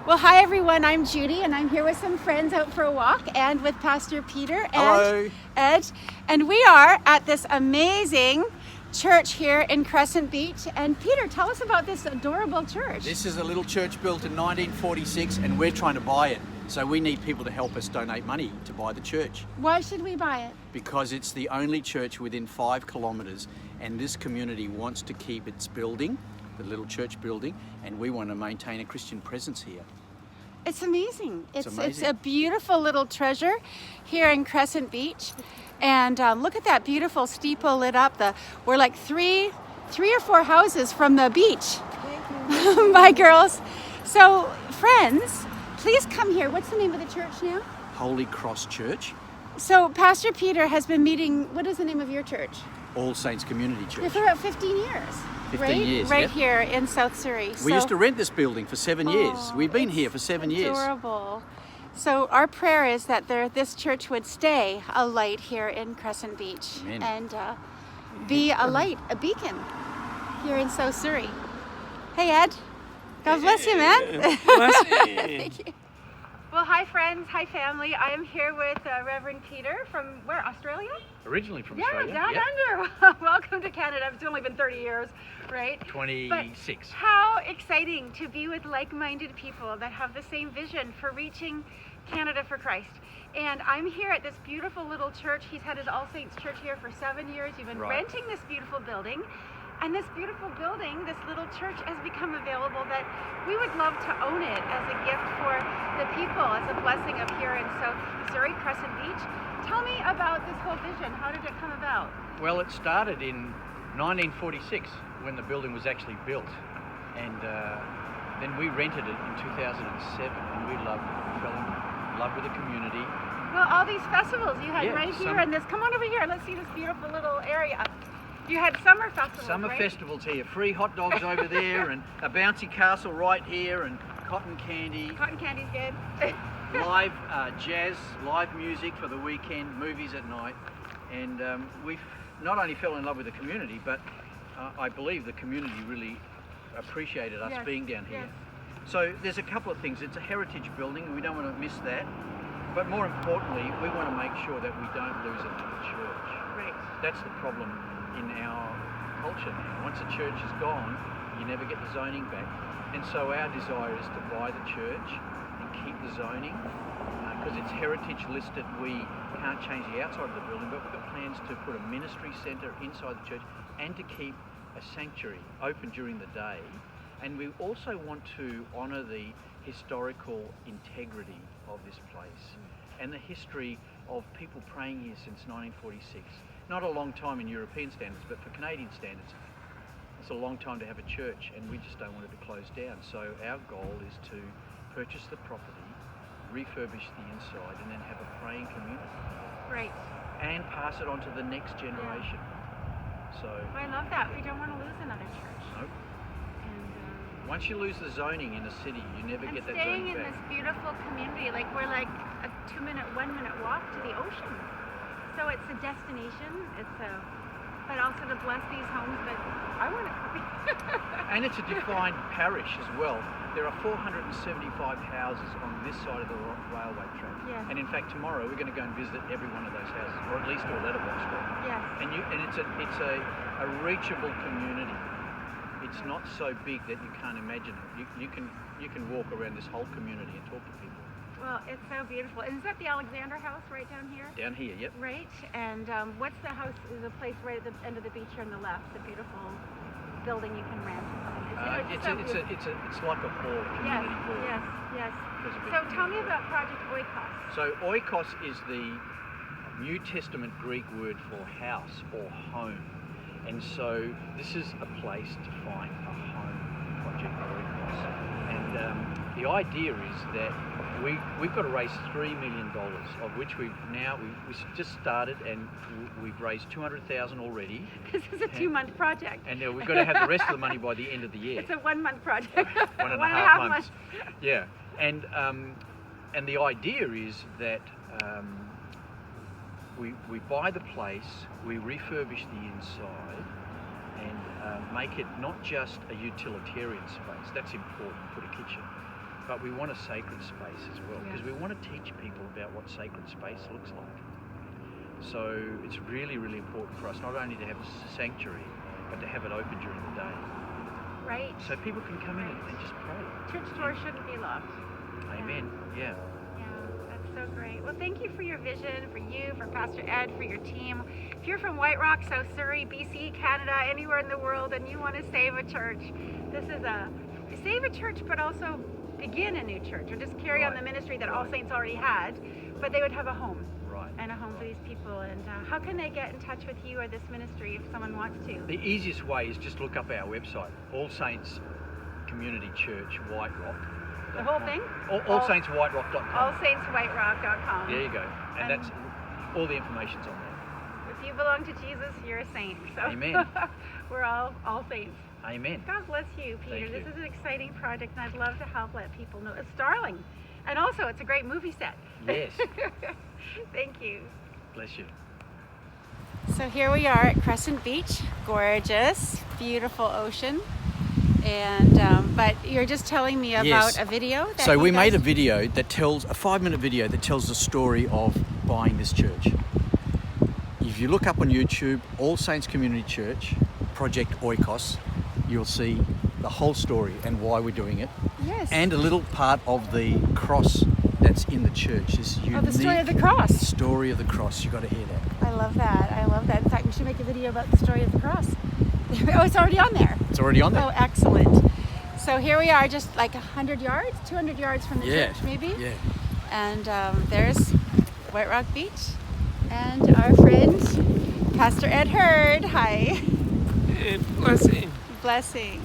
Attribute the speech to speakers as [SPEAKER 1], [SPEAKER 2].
[SPEAKER 1] Well, hi everyone, I'm Judy and I'm here with some friends out for a walk and with Pastor Peter and
[SPEAKER 2] Hello.
[SPEAKER 1] Ed. And we are at this amazing church here in Crescent Beach. And Peter, tell us about this adorable church.
[SPEAKER 2] This is a little church built in 1946 and we're trying to buy it. So we need people to help us donate money to buy the church.
[SPEAKER 1] Why should we buy it?
[SPEAKER 2] Because it's the only church within 5 kilometres and this community wants to keep its building, the little church building, and we want to maintain a Christian presence here.
[SPEAKER 1] It's amazing. It's
[SPEAKER 2] amazing.
[SPEAKER 1] a beautiful little treasure here in Crescent Beach. And look at that beautiful steeple lit up. We're like three or four houses from the beach. Bye, girls. So, friends, please come here. What's the name of the church now?
[SPEAKER 2] Holy Cross Church,
[SPEAKER 1] So, Pastor Peter has been meeting, what is the name of your church?
[SPEAKER 2] All Saints Community
[SPEAKER 1] Yeah,
[SPEAKER 2] Church.
[SPEAKER 1] for about 15 years.
[SPEAKER 2] 15
[SPEAKER 1] right?
[SPEAKER 2] years,
[SPEAKER 1] Right
[SPEAKER 2] yep.
[SPEAKER 1] here in South Surrey.
[SPEAKER 2] We used to rent this building for 7 years. We've been here for 7 years.
[SPEAKER 1] Adorable. So our prayer is that this church would stay a light here in Crescent Beach.
[SPEAKER 2] Amen.
[SPEAKER 1] And be a light, a beacon here in South Surrey. Hey, Ed. God bless you, man. Thank you. Well, hi friends, hi family. I am here with Reverend Peter from where, Australia?
[SPEAKER 3] Originally from
[SPEAKER 1] Yeah,
[SPEAKER 3] Australia.
[SPEAKER 1] down
[SPEAKER 3] Yep.
[SPEAKER 1] under. Welcome to Canada. It's only been 30 years, right?
[SPEAKER 3] 26.
[SPEAKER 1] But how exciting to be with like-minded people that have the same vision for reaching Canada for Christ. And I'm here at this beautiful little church. He's had his All Saints Church here for 7 years. You've been
[SPEAKER 3] Right.
[SPEAKER 1] renting this beautiful building. And this beautiful building, this little church, has become available that we would love to own it as a gift for the people, as a blessing up here in South Surrey, Crescent Beach. Tell me about this whole vision. How did it come about?
[SPEAKER 3] Well, it started in 1946 when the building was actually built. And then we rented it in 2007 and we fell in love with the community.
[SPEAKER 1] Well, all these festivals you had
[SPEAKER 3] Yeah,
[SPEAKER 1] right here and this. Come on over here. Let's see this beautiful little area. You had summer festivals,
[SPEAKER 3] Summer
[SPEAKER 1] right?
[SPEAKER 3] festivals here, free hot dogs over there and a bouncy castle right here and cotton candy,
[SPEAKER 1] Cotton candy's good.
[SPEAKER 3] live jazz, live music for the weekend, movies at night. And we not only fell in love with the community, but I believe the community really appreciated us
[SPEAKER 1] Yes,
[SPEAKER 3] being down here.
[SPEAKER 1] yes.
[SPEAKER 3] So there's a couple of things. It's a heritage building and we don't want to miss that. But more importantly, we want to make sure that we don't lose another church.
[SPEAKER 1] Right.
[SPEAKER 3] That's the problem in our culture now. Once a church is gone, you never get the zoning back. And so our desire is to buy the church and keep the zoning because it's heritage listed. We can't change the outside of the building, but we've got plans to put a ministry centre inside the church and to keep a sanctuary open during the day. And we also want to honour the historical integrity of this place and the history of people praying here since 1946. Not a long time in European standards, but for Canadian standards, it's a long time to have a church and we just don't want it to close down. So our goal is to purchase the property, refurbish the inside and then have a praying community.
[SPEAKER 1] Right.
[SPEAKER 3] And pass it on to the next generation. So
[SPEAKER 1] I love that. We don't want to lose another church.
[SPEAKER 3] nope.
[SPEAKER 1] And,
[SPEAKER 3] Once you lose the zoning in a city, you never get that
[SPEAKER 1] staying
[SPEAKER 3] zoning
[SPEAKER 1] in
[SPEAKER 3] back.
[SPEAKER 1] this beautiful community, like we're like a 1-minute walk to the ocean. So it's a destination. But also to bless these homes. But I want to come.
[SPEAKER 3] And it's a defined parish as well. There are 475 houses on this side of the railway track.
[SPEAKER 1] Yes.
[SPEAKER 3] And in fact, tomorrow we're going to go and visit every one of those houses, or at least do a letterbox for them.
[SPEAKER 1] Yes.
[SPEAKER 3] And it's a reachable community. It's not so big that you can't imagine it. You can walk around this whole community and talk to people.
[SPEAKER 1] Well, it's so beautiful. And is that the Alexander House right down here?
[SPEAKER 3] Down here, yep.
[SPEAKER 1] Right. And what's the house? Is a place right at the end of the beach here on the left? The beautiful building you can rent.
[SPEAKER 3] It's like a hall, a
[SPEAKER 1] Yes.
[SPEAKER 3] community hall.
[SPEAKER 1] Yes. Yes.
[SPEAKER 3] There's a big
[SPEAKER 1] So tell me
[SPEAKER 3] community
[SPEAKER 1] about Project Oikos.
[SPEAKER 3] So oikos is the New Testament Greek word for house or home. And so this is a place to find a home, Project Oikos. And the idea is that we've got to raise $3 million, of which we just started and we've raised $200,000 already.
[SPEAKER 1] This is a 2-month project.
[SPEAKER 3] And we've got to have the rest of the money by the end of the year.
[SPEAKER 1] It's a 1-month project.
[SPEAKER 3] One and a half months. Yeah. And the idea is that we buy the place, we refurbish the inside, and make it not just a utilitarian space. That's important. Put a kitchen, but we want a sacred space as well, because we want to teach people about what sacred space looks like. So it's really, really important for us not only to have a sanctuary, but to have it open during the day.
[SPEAKER 1] Right.
[SPEAKER 3] So people can come in and just pray.
[SPEAKER 1] Church doors shouldn't be locked.
[SPEAKER 3] Amen. Yeah.
[SPEAKER 1] Yeah, that's so great. Well, thank you for your vision, for you, for Pastor Ed, for your team. If you're from White Rock, South Surrey, BC, Canada, anywhere in the world, and you want to save a church, this is a save a church, but also begin a new church, or just carry on the ministry that All Saints already had, but they would have a home.
[SPEAKER 3] Right.
[SPEAKER 1] And a home for these people. And how can they get in touch with you or this ministry if someone wants to?
[SPEAKER 3] The easiest way is just look up our website, All Saints Community Church White Rock.
[SPEAKER 1] The whole thing?
[SPEAKER 3] AllSaintsWhiteRock.com.
[SPEAKER 1] AllSaintsWhiteRock.com.
[SPEAKER 3] There you go. And that's all the information's on there.
[SPEAKER 1] If you belong to Jesus, you're a saint. So
[SPEAKER 3] Amen.
[SPEAKER 1] We're all saints.
[SPEAKER 3] Amen.
[SPEAKER 1] God bless you, Peter.
[SPEAKER 3] Thank
[SPEAKER 1] This
[SPEAKER 3] you.
[SPEAKER 1] is an exciting project, and I'd love to help let people know. It's darling. And also, it's a great movie set.
[SPEAKER 3] Yes.
[SPEAKER 1] Thank you.
[SPEAKER 3] Bless you.
[SPEAKER 1] So here we are at Crescent Beach. Gorgeous, beautiful ocean. And but you're just telling me about a video that
[SPEAKER 2] so we made a video that tells, a 5-minute video that tells the story of buying this church. If you look up on YouTube, All Saints Community Church, Project Oikos, you'll see the whole story and why we're doing it.
[SPEAKER 1] Yes.
[SPEAKER 2] And a little part of the cross that's in the church. This unique
[SPEAKER 1] the story of the cross.
[SPEAKER 2] Story of the cross. You got to hear that.
[SPEAKER 1] I love that. I love that. In fact, we should make a video about the story of the cross. Oh, it's already on there.
[SPEAKER 2] It's already on there.
[SPEAKER 1] Oh, excellent. So here we are, just like 100 yards, 200 yards from the church, maybe.
[SPEAKER 2] Yeah.
[SPEAKER 1] And there's White Rock Beach, and our friend Pastor Ed Hurd. Hi.
[SPEAKER 4] Blessing.
[SPEAKER 1] Blessing.